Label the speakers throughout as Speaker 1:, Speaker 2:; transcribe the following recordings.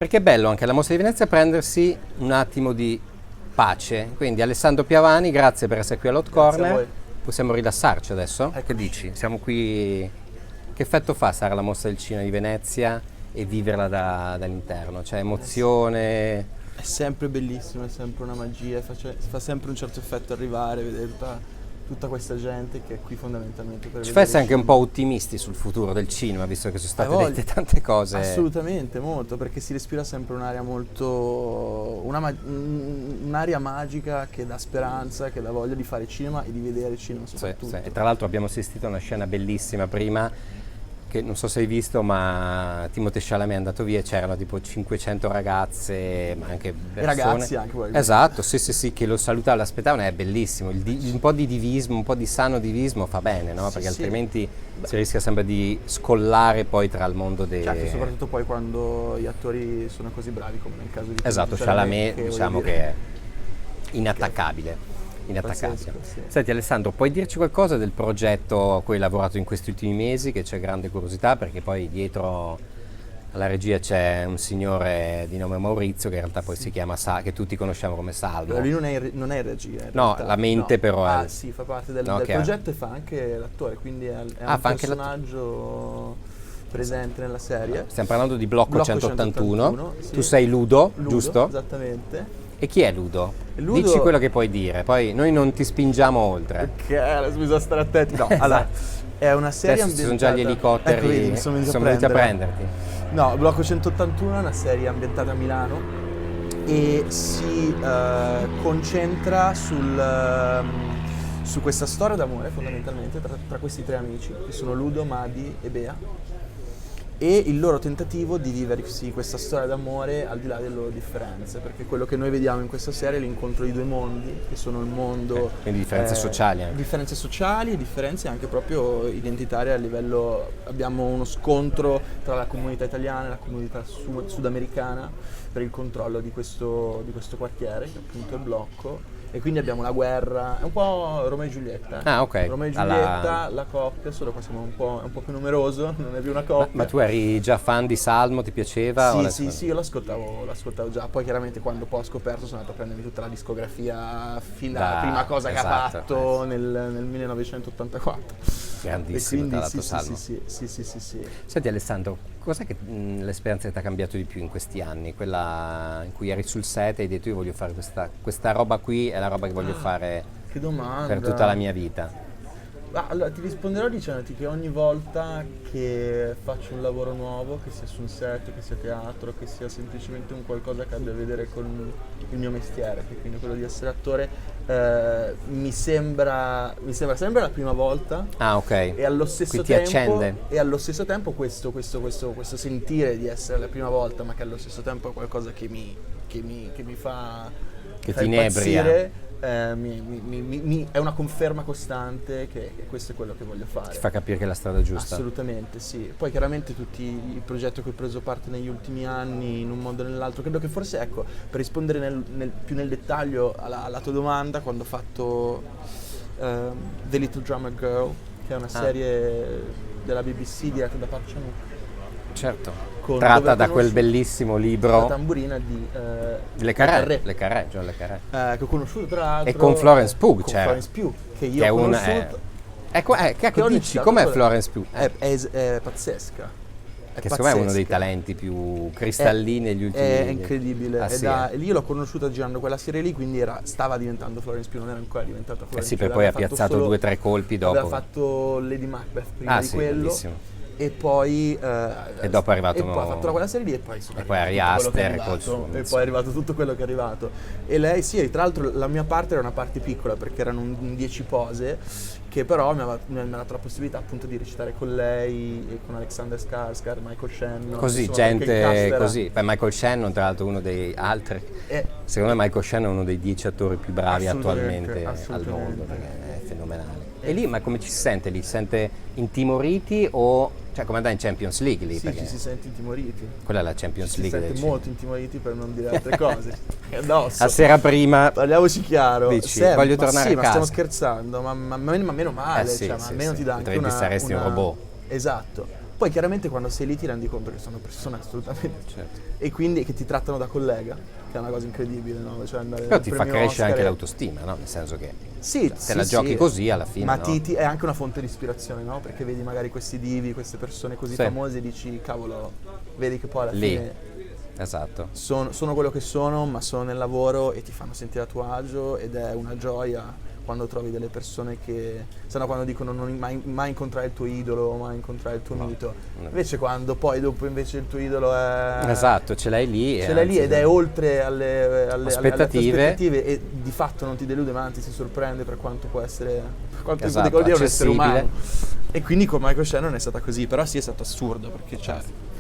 Speaker 1: Perché è bello anche alla Mostra di Venezia prendersi un attimo di pace. Quindi Alessandro Piavani, grazie per essere qui all'Hot
Speaker 2: Grazie a
Speaker 1: Corner.
Speaker 2: voi.
Speaker 1: Possiamo rilassarci adesso?
Speaker 2: Eccoci.
Speaker 1: Che dici? Siamo qui. Che effetto fa stare alla Mostra del Cinema di Venezia e viverla dall'interno? Cioè emozione.
Speaker 2: È sempre bellissimo, è sempre una magia, fa sempre un certo effetto arrivare, vedere tutta questa gente che è qui fondamentalmente per
Speaker 1: Ci
Speaker 2: vedere
Speaker 1: fa essere anche
Speaker 2: il
Speaker 1: un po' ottimisti sul futuro del cinema, visto che sono state
Speaker 2: voglia.
Speaker 1: dette tante cose.
Speaker 2: Assolutamente, molto, perché si respira sempre un'aria un'aria magica che dà speranza, che dà voglia di fare cinema e di vedere cinema
Speaker 1: Sì,
Speaker 2: soprattutto.
Speaker 1: sì. E tra l'altro abbiamo assistito a una scena bellissima prima, che non so se hai visto, ma Timothée Chalamet è andato via e c'erano tipo 500 ragazze, ma anche persone.
Speaker 2: Ragazzi anche poi.
Speaker 1: Esatto, sì, che lo salutavano, l'aspettavano, è bellissimo. Un po' di divismo, un po' di sano divismo fa bene, no?
Speaker 2: Sì,
Speaker 1: Perché
Speaker 2: sì.
Speaker 1: altrimenti si rischia sempre di scollare poi tra il mondo dei...
Speaker 2: Certo, soprattutto poi quando gli attori sono così bravi come nel caso di
Speaker 1: Esatto,
Speaker 2: Timothée
Speaker 1: Chalamet
Speaker 2: voglio
Speaker 1: diciamo
Speaker 2: dire,
Speaker 1: che è inattaccabile.
Speaker 2: pazzesco, sì.
Speaker 1: Senti Alessandro, puoi dirci qualcosa del progetto a cui hai lavorato in questi ultimi mesi, che c'è grande curiosità, perché poi dietro alla regia c'è un signore di nome Maurizio che in realtà poi si chiama che tutti conosciamo come Salmo.
Speaker 2: Però lui non è in regia in
Speaker 1: No,
Speaker 2: realtà.
Speaker 1: la mente però è...
Speaker 2: Ah sì, fa parte del
Speaker 1: No, che
Speaker 2: progetto e fa anche l'attore, quindi è un
Speaker 1: fa anche
Speaker 2: personaggio presente nella serie.
Speaker 1: Stiamo parlando di Blocco 181,
Speaker 2: sì.
Speaker 1: tu sei Ludo,
Speaker 2: Ludo,
Speaker 1: giusto?
Speaker 2: Esattamente.
Speaker 1: E chi è Ludo?
Speaker 2: Ludo-
Speaker 1: Dici quello che puoi dire, poi noi non ti spingiamo oltre.
Speaker 2: Bisogna stare attenti. No, allora, è una serie
Speaker 1: Adesso ci sono
Speaker 2: ambientata...
Speaker 1: già gli elicotteri,
Speaker 2: Ecco, vedi, mi sono
Speaker 1: sono
Speaker 2: venuti
Speaker 1: venuti a prenderti.
Speaker 2: No, Blocco 181 è una serie ambientata a Milano e si concentra su questa storia d'amore fondamentalmente tra questi tre amici che sono Ludo, Madi e Bea e il loro tentativo di viversi questa storia d'amore al di là delle loro differenze, perché quello che noi vediamo in questa serie è l'incontro di due mondi, che sono il mondo...
Speaker 1: Quindi differenze sociali anche.
Speaker 2: Differenze sociali e differenze anche proprio identitarie a livello... Abbiamo uno scontro tra la comunità italiana e la comunità sudamericana per il controllo di questo quartiere, che è appunto il blocco. E quindi abbiamo la guerra, è un po' Romeo e Giulietta.
Speaker 1: Ah, ok.
Speaker 2: Romeo e Giulietta, la coppia, solo qua siamo è un po' più numeroso, non è più una coppia.
Speaker 1: Ma tu eri già fan di Salmo, ti piaceva?
Speaker 2: Sì, io l'ascoltavo già, poi chiaramente quando poi ho scoperto sono andato a prendermi tutta la discografia fin dalla prima cosa che ha
Speaker 1: esatto,
Speaker 2: fatto nel 1984.
Speaker 1: Grandissimo, tra l'altro Salmo.
Speaker 2: Sì.
Speaker 1: Senti Alessandro, cos'è che l'esperienza che ti ha cambiato di più in questi anni? Quella in cui eri sul set e hai detto io voglio fare questa roba qui, è la roba che voglio fare
Speaker 2: Che domanda.
Speaker 1: per tutta la mia vita.
Speaker 2: Allora, ti risponderò dicendoti che ogni volta che faccio un lavoro nuovo, che sia su un set, che sia teatro, che sia semplicemente un qualcosa che abbia a vedere con il mio mestiere, che quindi quello di essere attore, mi sembra sempre la prima volta.
Speaker 1: Ah, ok.
Speaker 2: E allo stesso
Speaker 1: Qui ti
Speaker 2: tempo,
Speaker 1: accende.
Speaker 2: e allo stesso tempo questo sentire di essere la prima volta, ma che allo stesso tempo è qualcosa che mi fa
Speaker 1: Che
Speaker 2: fa
Speaker 1: ti inebria.
Speaker 2: impazzire, è una conferma costante che questo è quello che voglio fare.
Speaker 1: Ti fa capire che è la strada giusta.
Speaker 2: Assolutamente sì. Poi chiaramente tutti i progetti a cui ho preso parte negli ultimi anni, in un modo o nell'altro, credo che forse, ecco, per rispondere più nel dettaglio alla tua domanda, quando ho fatto The Little Drummer Girl, che è una serie della BBC diretta da Park Chan-wook.
Speaker 1: Certo.
Speaker 2: Dove
Speaker 1: Tratta
Speaker 2: ho
Speaker 1: da quel
Speaker 2: conosciuto
Speaker 1: bellissimo
Speaker 2: La
Speaker 1: libro
Speaker 2: tamburina di
Speaker 1: Le Carré, John Le Carré.
Speaker 2: che ho conosciuto tra l'altro
Speaker 1: E con Florence Pugh,
Speaker 2: con
Speaker 1: c'era.
Speaker 2: Florence Pugh, che io
Speaker 1: Che è
Speaker 2: ho
Speaker 1: una
Speaker 2: conosciuto.
Speaker 1: che
Speaker 2: ho
Speaker 1: dici,
Speaker 2: iniziato
Speaker 1: com'è
Speaker 2: con-
Speaker 1: Florence Pugh?
Speaker 2: È pazzesca.
Speaker 1: Che secondo me è uno dei talenti più cristallini negli ultimi
Speaker 2: È
Speaker 1: anni.
Speaker 2: incredibile.
Speaker 1: Ah, sì, eh?
Speaker 2: E io l'ho conosciuta girando quella serie lì, quindi stava diventando Florence Pugh, non era ancora diventata Florence
Speaker 1: sì,
Speaker 2: Pugh.
Speaker 1: per poi ha
Speaker 2: aveva fatto
Speaker 1: piazzato
Speaker 2: solo-
Speaker 1: 2 o 3 colpi dopo.
Speaker 2: Aveva fatto Lady Macbeth prima di
Speaker 1: sì,
Speaker 2: quello.
Speaker 1: bellissimo.
Speaker 2: E poi
Speaker 1: E dopo è arrivato
Speaker 2: e poi ha fatto quella serie lì e poi
Speaker 1: E poi Ari Aster col suo,
Speaker 2: e poi
Speaker 1: insomma.
Speaker 2: è arrivato tutto quello che è arrivato. E lei sì, e tra l'altro la mia parte era una parte piccola perché erano un 10 pose, che però mi ha dato la possibilità appunto di recitare con lei e con Alexander Skarsgård, Michael Shannon.
Speaker 1: Così,
Speaker 2: insomma, perché il cast
Speaker 1: gente
Speaker 2: era-
Speaker 1: così. Beh, Michael Shannon, tra l'altro, uno dei altri. Secondo me Michael Shannon è uno dei 10 attori più bravi attualmente al
Speaker 2: assolutamente.
Speaker 1: mondo, perché è fenomenale. E lì, ma come ci si sente lì? Si sente intimoriti o... Cioè, come andare in Champions League lì?
Speaker 2: Sì,
Speaker 1: Perché
Speaker 2: ci si sente intimoriti.
Speaker 1: quella è la Champions
Speaker 2: Si
Speaker 1: League del
Speaker 2: sente
Speaker 1: cinema.
Speaker 2: molto intimoriti per non dire altre cose. Addosso.
Speaker 1: La sera prima...
Speaker 2: Parliamoci chiaro.
Speaker 1: Dici, voglio tornare a
Speaker 2: ma
Speaker 1: casa.
Speaker 2: stiamo scherzando, ma meno male,
Speaker 1: sì,
Speaker 2: cioè, ma
Speaker 1: sì,
Speaker 2: almeno
Speaker 1: sì.
Speaker 2: ti dà anche
Speaker 1: Altrimenti saresti un robot.
Speaker 2: Esatto. Poi chiaramente quando sei lì ti rendi conto che sono persone assolutamente...
Speaker 1: Certo.
Speaker 2: E quindi che ti trattano da collega, che è una cosa incredibile, no? Cioè andare
Speaker 1: Però
Speaker 2: al
Speaker 1: ti fa
Speaker 2: premio
Speaker 1: crescere
Speaker 2: Oscar
Speaker 1: anche
Speaker 2: e-
Speaker 1: l'autostima, no? Nel senso che
Speaker 2: Sì,
Speaker 1: te
Speaker 2: sì,
Speaker 1: la giochi
Speaker 2: sì.
Speaker 1: così alla fine,
Speaker 2: Ma
Speaker 1: no?
Speaker 2: è anche una fonte di ispirazione, no? Perché vedi magari questi divi, queste persone così
Speaker 1: Sì.
Speaker 2: famose e dici, cavolo, vedi che poi alla
Speaker 1: Lì.
Speaker 2: fine
Speaker 1: Esatto.
Speaker 2: sono quello che sono, ma sono nel lavoro e ti fanno sentire a tuo agio ed è una gioia quando trovi delle persone che, sanno, quando dicono non mai incontrare il tuo idolo, mai incontrare il tuo mito. Invece quando poi dopo invece il tuo idolo è...
Speaker 1: Esatto, ce l'hai lì.
Speaker 2: Ce l'hai lì ed è oltre alle tue
Speaker 1: Aspettative.
Speaker 2: aspettative e di fatto non ti delude, ma anzi si sorprende per quanto può essere, per quanto
Speaker 1: Esatto,
Speaker 2: vuol dire un essere
Speaker 1: accessibile.
Speaker 2: umano. E quindi con Michael Shannon è stata così, però sì, è stato assurdo perché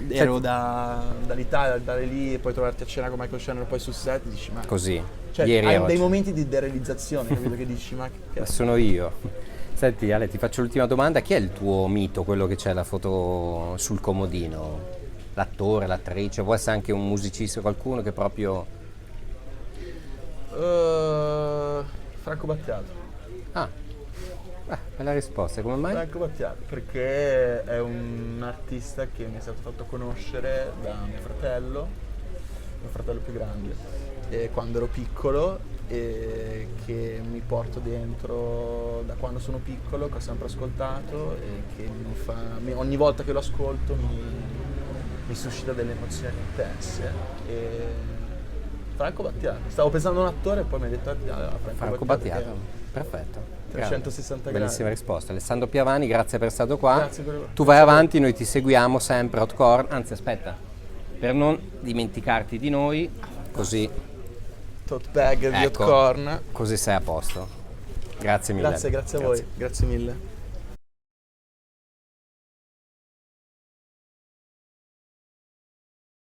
Speaker 2: ero dall'Italia, andare lì e poi trovarti a cena con Michael Shannon e poi sul set dici ma...
Speaker 1: Così.
Speaker 2: Cioè,
Speaker 1: Ieri
Speaker 2: hai
Speaker 1: ero
Speaker 2: dei momenti di derealizzazione, capito? Che dici ma che
Speaker 1: sono io. Senti Ale, ti faccio l'ultima domanda. Chi è il tuo mito, quello che c'è la foto sul comodino? L'attore, l'attrice, può essere anche un musicista, qualcuno che proprio...
Speaker 2: Franco Battiato.
Speaker 1: Ah, bella risposta, come mai?
Speaker 2: Franco Battiato, perché è un artista che mi è stato fatto conoscere da mio fratello più grande, quando ero piccolo e che mi porto dentro da quando sono piccolo, che ho sempre ascoltato e che ogni volta che lo ascolto mi suscita delle emozioni intense. E Franco Battiato, stavo pensando a un attore e poi mi hai detto
Speaker 1: Franco Battiato, perfetto.
Speaker 2: 360 gradi.
Speaker 1: Bellissima risposta. Alessandro Piavani, grazie per essere stato qua.
Speaker 2: Grazie per-
Speaker 1: Tu vai avanti, noi ti seguiamo sempre, Hotcorn. Anzi, aspetta, per non dimenticarti di noi, così,
Speaker 2: Tote bag di
Speaker 1: Ecco.
Speaker 2: Hotcorn.
Speaker 1: così sei a posto. Grazie mille.
Speaker 2: Grazie a voi, grazie mille.